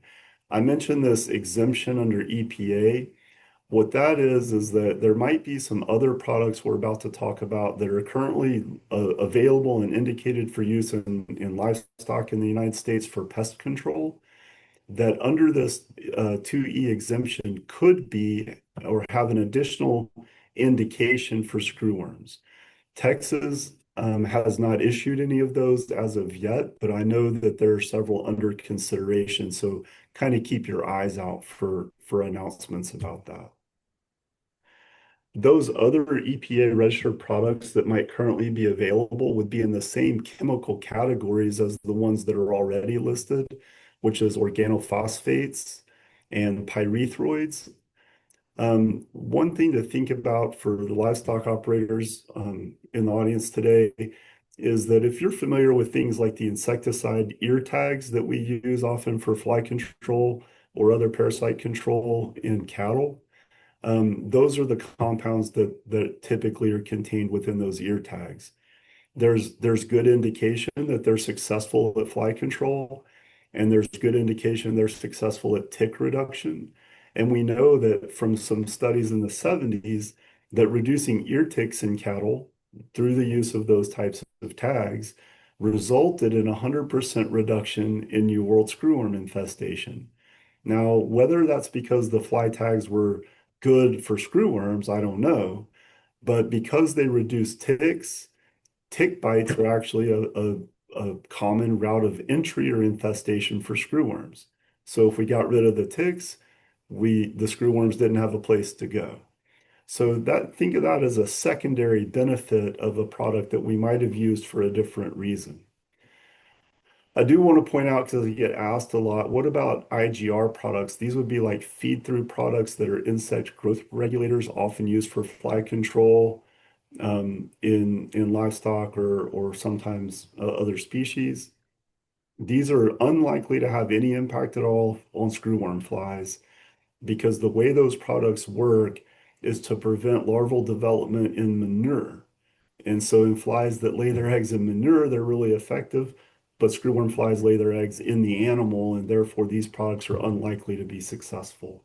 I mentioned this exemption under EPA. What that is that there might be some other products we're about to talk about that are currently available and indicated for use in livestock in the United States for pest control that under this 2E exemption could be or have an additional indication for screwworms. Texas has not issued any of those as of yet, but I know that there are several under consideration. So kind of keep your eyes out for announcements about that. Those other EPA registered products that might currently be available would be in the same chemical categories as the ones that are already listed, which is organophosphates and pyrethroids. One thing to think about for the livestock operators in the audience today is that if you're familiar with things like the insecticide ear tags that we use often for fly control or other parasite control in cattle, those are the compounds that typically are contained within those ear tags. There's good indication that they're successful at fly control, and there's good indication they're successful at tick reduction. And we know that from some studies in the 70s that reducing ear ticks in cattle through the use of those types of tags resulted in 100% reduction in New World screwworm infestation. Now, whether that's because the fly tags were good for screwworms, I don't know. But because they reduce ticks, tick bites are actually a common route of entry or infestation for screwworms. So if we got rid of the ticks, the screwworms didn't have a place to go. So think of that as a secondary benefit of a product that we might have used for a different reason. I do want to point out, because I get asked a lot, what about IGR products? These would be like feed-through products that are insect growth regulators, often used for fly control in livestock or sometimes other species. These are unlikely to have any impact at all on screwworm flies because the way those products work is to prevent larval development in manure. And so in flies that lay their eggs in manure, they're really effective, but screwworm flies lay their eggs in the animal, and therefore these products are unlikely to be successful.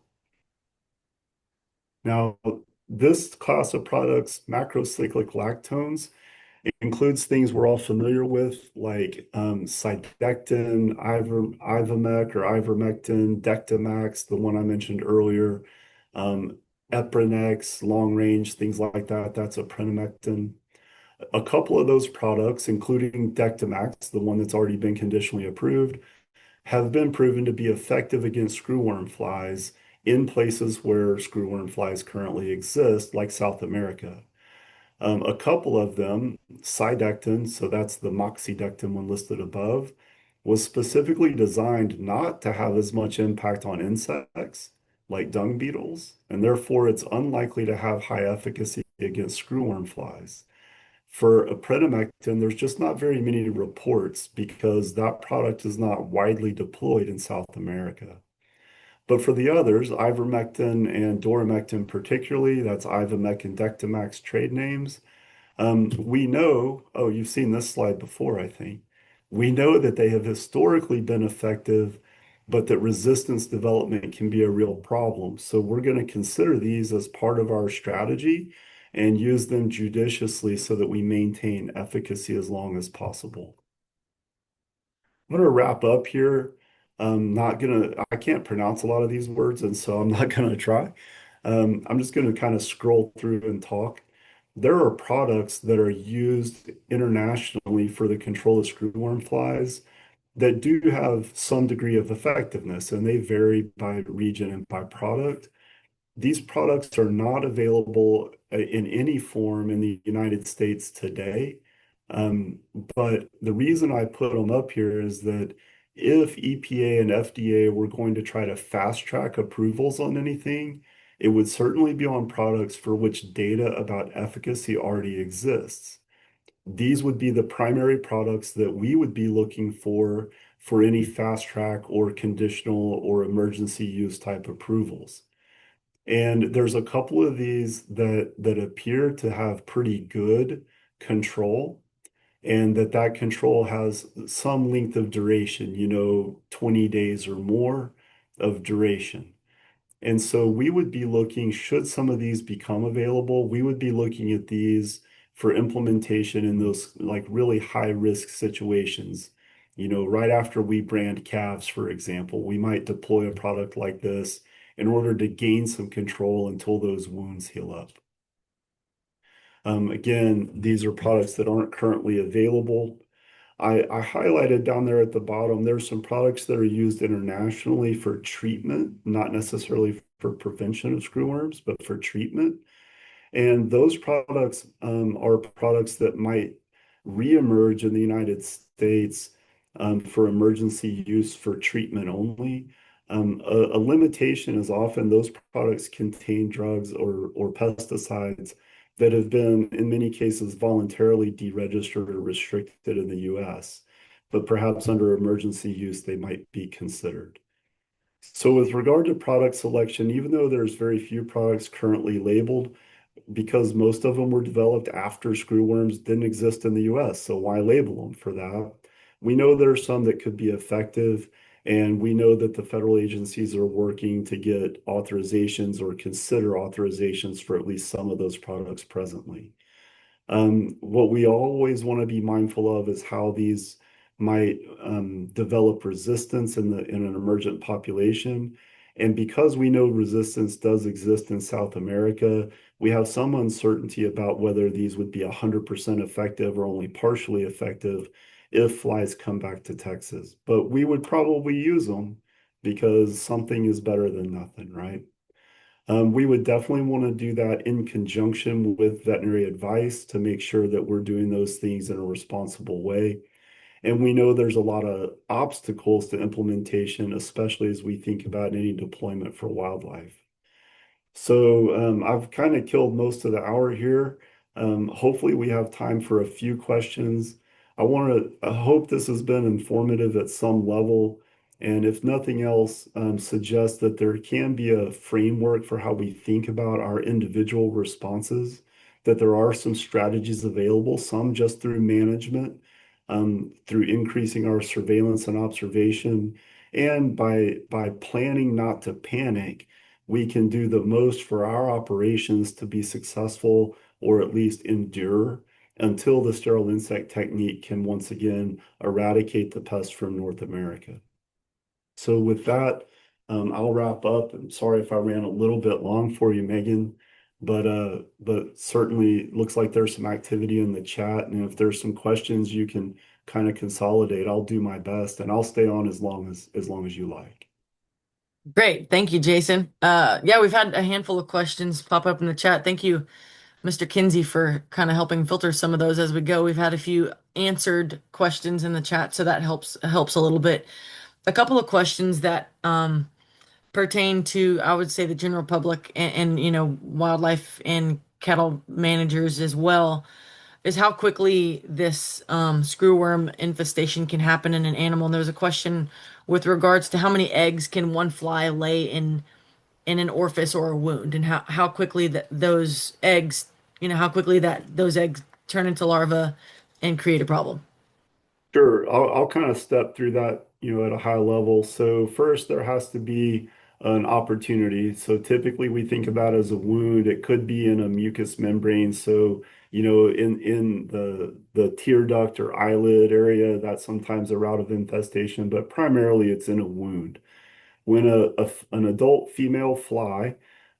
Now, this class of products, macrocyclic lactones, includes things we're all familiar with, like Cydectin, Ivomec or Ivermectin, Dectamax, the one I mentioned earlier, Eprinex, long range, things like that. That's a prenomectin. A couple of those products, including Dectamax, the one that's already been conditionally approved, have been proven to be effective against screwworm flies in places where screwworm flies currently exist, like South America. A couple of them, Cydectin, so that's the moxidectin one listed above, was specifically designed not to have as much impact on insects like dung beetles, and therefore it's unlikely to have high efficacy against screwworm flies. For aprenomectin, there's just not very many reports because that product is not widely deployed in South America. But for the others, ivermectin and doramectin particularly, that's Ivomec and Dectomax trade names, we know, oh, you've seen this slide before, I think. We know that they have historically been effective, but that resistance development can be a real problem. So we're going to consider these as part of our strategy and use them judiciously so that we maintain efficacy as long as possible. I'm going to wrap up here. I can't pronounce a lot of these words, and so I'm not going to try. I'm just going to kind of scroll through and talk. There are products that are used internationally for the control of screwworm flies that do have some degree of effectiveness, and they vary by region and by product. These products are not available in any form in the United States today. Um, but the reason I put them up here is that if EPA and FDA were going to try to fast track approvals on anything, it would certainly be on products for which data about efficacy already exists. These would be the primary products that we would be looking for any fast track or conditional or emergency use type approvals. And there's a couple of these that appear to have pretty good control, and that control has some length of duration, 20 days or more of duration. And so we would be looking, should some of these become available, we would be looking at these for implementation in those like really high risk situations. Right after we brand calves, for example, we might deploy a product like this in order to gain some control until those wounds heal up. Again, these are products that aren't currently available. I highlighted down there at the bottom, there's some products that are used internationally for treatment, not necessarily for prevention of screwworms, but for treatment. And those products are products that might reemerge in the United States for emergency use for treatment only. A limitation is often those products contain drugs or pesticides that have been, in many cases, voluntarily deregistered or restricted in the US, but perhaps under emergency use, they might be considered. So with regard to product selection, even though there's very few products currently labeled, because most of them were developed after screwworms didn't exist in the US. So why label them for that? We know there are some that could be effective, and we know that the federal agencies are working to get authorizations or consider authorizations for at least some of those products presently. What we always want to be mindful of is how these might develop resistance in an emergent population. And because we know resistance does exist in South America, we have some uncertainty about whether these would be 100% effective or only partially effective if flies come back to Texas. But we would probably use them because something is better than nothing, right? We would definitely want to do that in conjunction with veterinary advice to make sure that we're doing those things in a responsible way. And we know there's a lot of obstacles to implementation, especially as we think about any deployment for wildlife. So I've kind of killed most of the hour here. Hopefully we have time for a few questions. I hope this has been informative at some level. And if nothing else, suggest that there can be a framework for how we think about our individual responses, that there are some strategies available, some just through management, through increasing our surveillance and observation, and by planning not to panic, we can do the most for our operations to be successful or at least endure until the sterile insect technique can once again eradicate the pest from North America. So with that, I'll wrap up. I'm sorry if I ran a little bit long for you, Megan, but certainly looks like there's some activity in the chat, and if there's some questions you can kind of consolidate, I'll do my best, and I'll stay on as long as you like. Great. Thank you, Jason. Yeah, we've had a handful of questions pop up in the chat. Thank you, Mr. Kinsey, for kind of helping filter some of those as we go. We've had a few answered questions in the chat, so that helps a little bit. A couple of questions that pertain to, I would say, the general public and wildlife and cattle managers as well, is how quickly this screwworm infestation can happen in an animal. And there was a question with regards to how many eggs can one fly lay in an orifice or a wound, and how quickly that those eggs, how quickly that those eggs turn into larvae and create a problem. Sure. I'll kind of step through that, at a high level. So first, there has to be an opportunity. So typically we think about as a wound, it could be in a mucous membrane. So, in the tear duct or eyelid area, that's sometimes a route of infestation, but primarily it's in a wound. When an adult female fly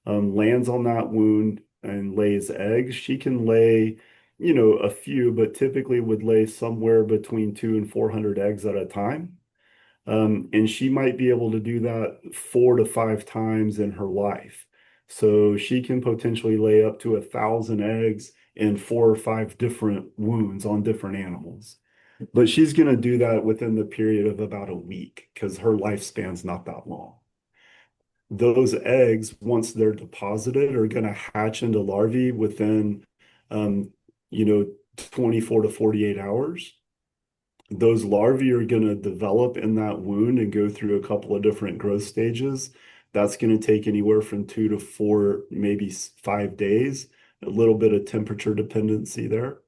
lands on that wound and lays eggs, she can lay, a few, but typically would lay somewhere between 200 and 400 eggs at a time. And she might be able to do that 4 to 5 times in her life. So she can potentially lay up to 1,000 eggs in 4 or 5 different wounds on different animals. But she's going to do that within the period of about a week because her lifespan's not that long. Those eggs, once they're deposited, are going to hatch into larvae within, um, you know, 24 to 48 hours. Those larvae are going to develop in that wound and go through a couple of different growth stages. That's going to take anywhere from 2 to 4, maybe 5 days, a little bit of temperature dependency there.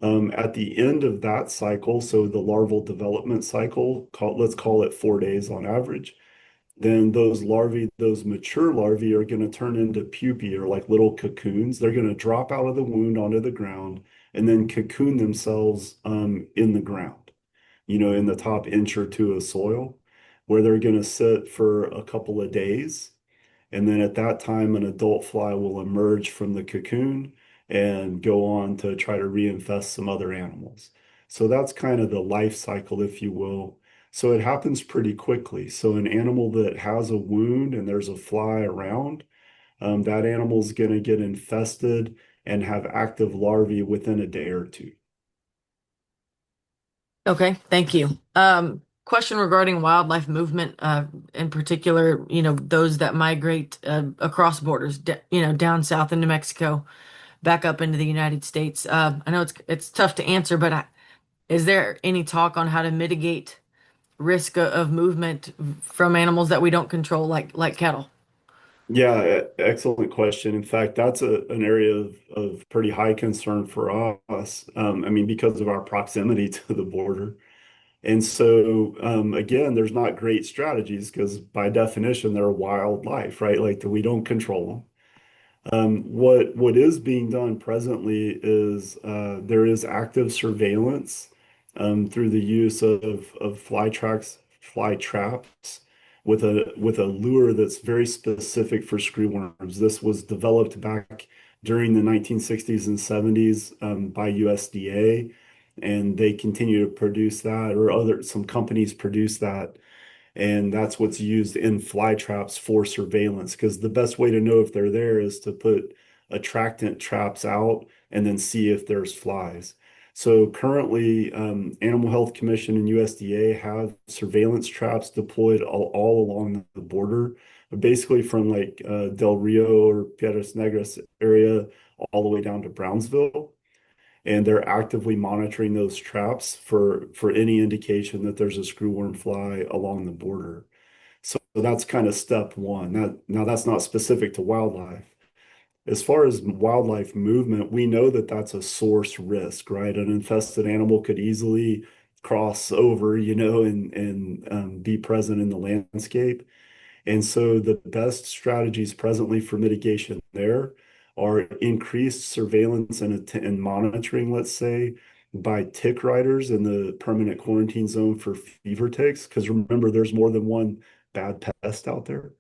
At the end of that cycle, so the larval development cycle, let's call it 4 days on average, then those larvae, those mature larvae are going to turn into pupae or like little cocoons. They're going to drop out of the wound onto the ground and then cocoon themselves in the ground, in the top inch or two of soil, where they're going to sit for a couple of days. And then at that time, an adult fly will emerge from the cocoon and go on to try to reinfest some other animals. So that's kind of the life cycle, if you will. So it happens pretty quickly. So an animal that has a wound and there's a fly around, that animal's going to get infested and have active larvae within a day or two. Okay, thank you. Question regarding wildlife movement, in particular, those that migrate across borders, down south into Mexico, back up into the United States. I know it's tough to answer, but is there any talk on how to mitigate risk of movement from animals that we don't control, like cattle? Yeah, excellent question. In fact, that's an area of pretty high concern for us. I mean, because of our proximity to the border. And so, again, there's not great strategies because by definition, they're wildlife, right? Like we don't control them. What is being done presently is there is active surveillance through the use of fly traps with a lure that's very specific for screwworms. This was developed back during the 1960s and 70s by USDA, and they continue to produce that, or some companies produce that, and that's what's used in fly traps for surveillance. Because the best way to know if they're there is to put attractant traps out and then see if there's flies. So currently, Animal Health Commission and USDA have surveillance traps deployed all along the border, basically from like Del Rio or Piedras Negras area all the way down to Brownsville, and they're actively monitoring those traps for any indication that there's a screwworm fly along the border. So that's kind of step one. Now that's not specific to wildlife. As far as wildlife movement, we know that that's a source risk, right? An infested animal could easily cross over, and be present in the landscape. And so the best strategies presently for mitigation there are increased surveillance and monitoring, let's say, by tick riders in the permanent quarantine zone for fever ticks. Because remember, there's more than one bad pest out there.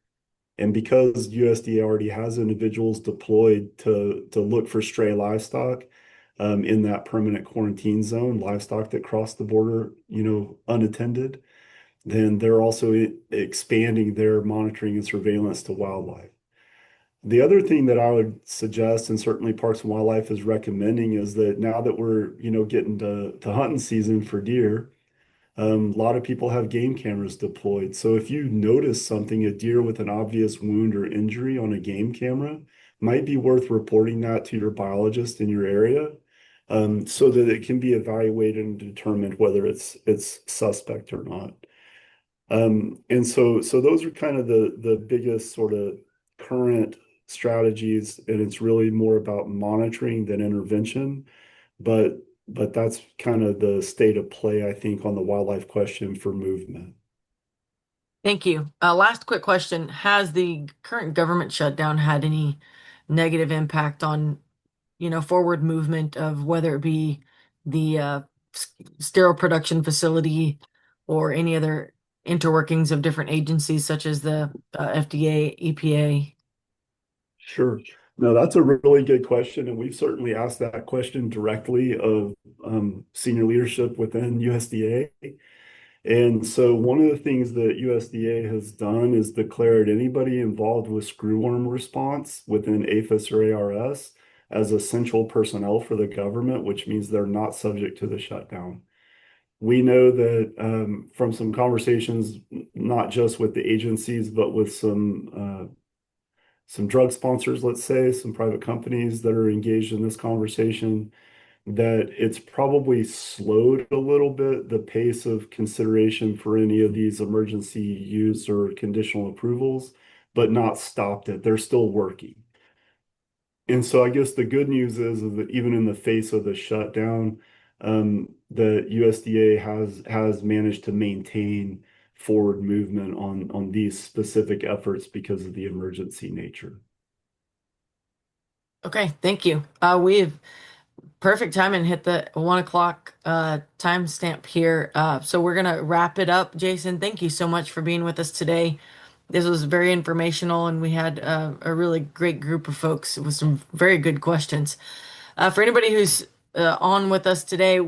And because USDA already has individuals deployed to look for stray livestock in that permanent quarantine zone, livestock that cross the border, unattended, then they're also expanding their monitoring and surveillance to wildlife. The other thing that I would suggest, and certainly Parks and Wildlife is recommending, is that now that we're, getting to hunting season for deer, a lot of people have game cameras deployed. So if you notice something, a deer with an obvious wound or injury on a game camera, might be worth reporting that to your biologist in your area, so that it can be evaluated and determined whether it's suspect or not. And so those are kind of the biggest sort of current strategies, and it's really more about monitoring than intervention. But that's kind of the state of play, I think, on the wildlife question for movement. Thank you. Last quick question. Has the current government shutdown had any negative impact on, forward movement of whether it be the sterile production facility or any other interworkings of different agencies such as the FDA, EPA? Sure. No, that's a really good question, and we've certainly asked that question directly of senior leadership within USDA. And so one of the things that USDA has done is declared anybody involved with screwworm response within APHIS or ARS as essential personnel for the government, which means they're not subject to the shutdown. We know that from some conversations, not just with the agencies, but with some drug sponsors, let's say, some private companies that are engaged in this conversation, that it's probably slowed a little bit the pace of consideration for any of these emergency use or conditional approvals, but not stopped it. They're still working. And so I guess the good news is that even in the face of the shutdown, the USDA has managed to maintain forward movement on these specific efforts because of the emergency nature. Okay, thank you. We've perfect time and hit the 1 o'clock timestamp here. So we're gonna wrap it up. Jason, thank you so much for being with us today. This was very informational, and we had a really great group of folks with some very good questions. For anybody who's on with us today,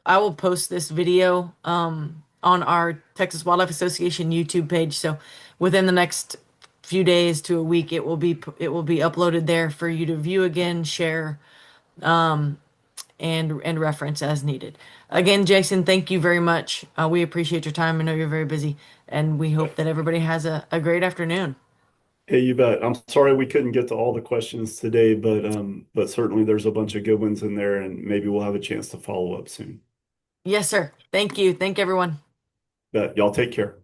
I will post this video on our Texas Wildlife Association YouTube page. So within the next few days to a week, it will be uploaded there for you to view again, share, and reference as needed. Again, Jason, thank you very much. We appreciate your time. I know you're very busy, and we hope that everybody has a great afternoon. Hey, you bet. I'm sorry we couldn't get to all the questions today, but certainly there's a bunch of good ones in there, and maybe we'll have a chance to follow up soon. Yes, sir. Thank you. Thank everyone. But y'all take care.